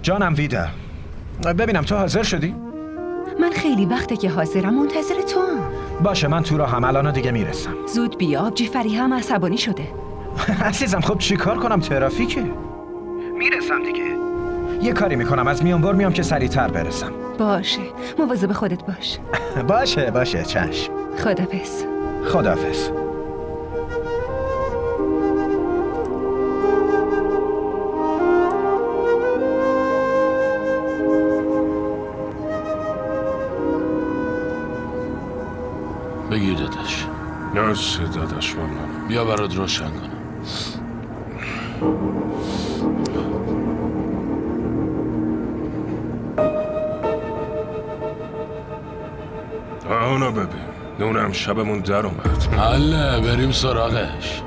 جانم ویدا، ببینم تو حاضر شدی؟ من خیلی وقته که حاضرم، منتظر تو هم. باشه من تو راهم، الان دیگه میرسم. زود بیا، آبجی فریحه هم عصبانی شده. عزیزم خب چی کار کنم، ترافیکه. میرسم دیگه. یه کاری میکنم، از میانبر میام که سریعتر برسم. باشه، مواظب خودت باش. باشه چشم. خدافظ. خداحافظ. بگیر داداش. ناشه داداش ممنونم. بیا برات روشن کنم. اونو ببین، نونم شبمون در اومد. حله بریم سراغش.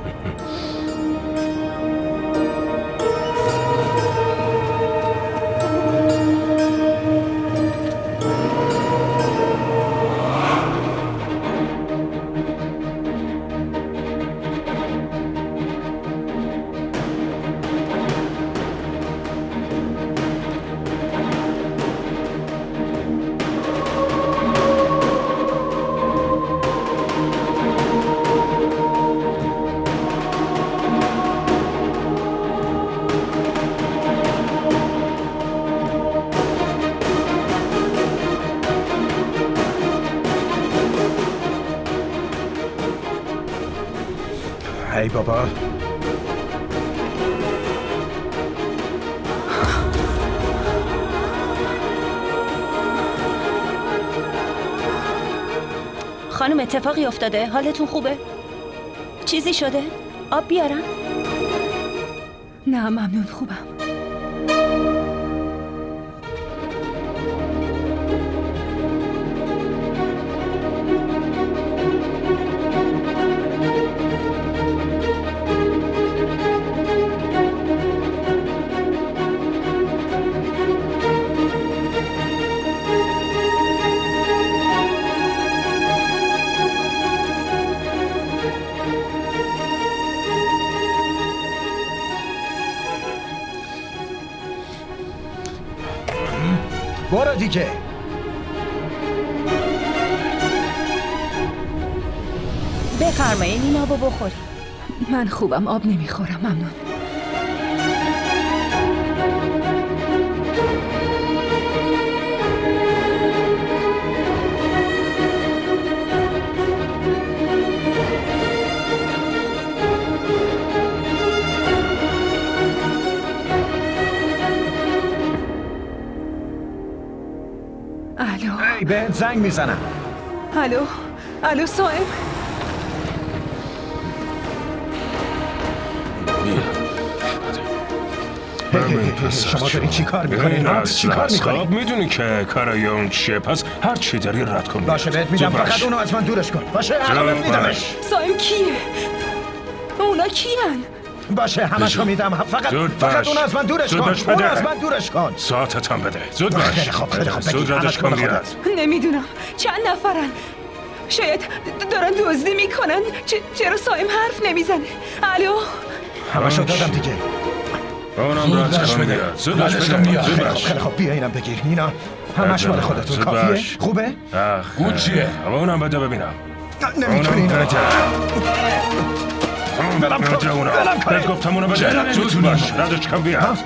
ای بابا. خانم اتفاقی افتاده؟ حالتون خوبه؟ چیزی شده؟ آب بیارم؟ نه ممنون، خوبم. برو دیگه. بفرمایین این آبو بخورید. من خوبم، آب نمیخورم، ممنون. الو. بهت زنگ میزنم. الو صاحب. شما داری چی کار میکنین؟ چی کار میکنین؟ میدونی که کارای اون چیه، پس هر چی داری رد کن. باشه بهت میدم، فقط اونو از من دورش کن. باشه الان میدمش. صاحب کیه؟ اونا کیان؟ باشه همشو میدم، فقط اونو از من دورش کن. اونو از من دورش کن. ساعتت هم بده. زود باش. خیلی خوب. زود ردش کن بیاد. نمیدونم چند نفرن. شاید دارن دزدی میکنن. چرا صاحب حرف نمیزنه؟ الو. همشو دادم دیگه. اونم ردش کن بیاد. زود باش بده. زود باش. خیلی خوب بیا اینم بگیر. اینا همش مال خودتون. کافیه؟ خوبه؟ اون چیه؟ اونم بده ببینم. نمیتونی اینو بده. ولم کن. بهت گفتم اونو بده. زود باش. ردش کن بیاد.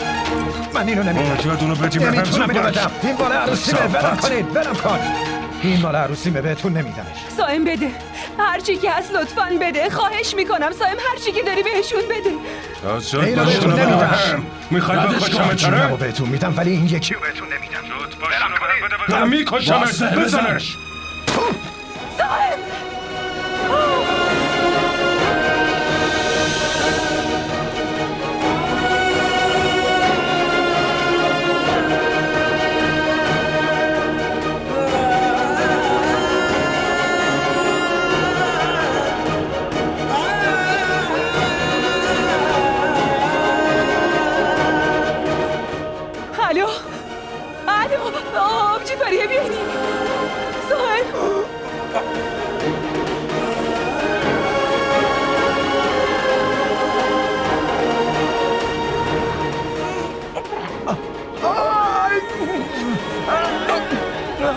من اینو نمیتونم. نمیتونم اینو بدم. این مال عروسیمه. ولم کنید. ولم کن. این مال عروسیمه، بهتون نمیدمش. صاحب بده. هرچی که هست لطفاً بده. خواهش میکنم صاحب، هرچی که داری بهشون بده. اینو بهتون نمیدم. میخوای بکشم تره؟ اینو بهتون میدم ولی این یکی رو بهتون نمیدم. زود باش. دارم میکشمش. بزنش. صاحب. الو آبجی فریحه بیاینی. صاحب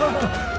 آه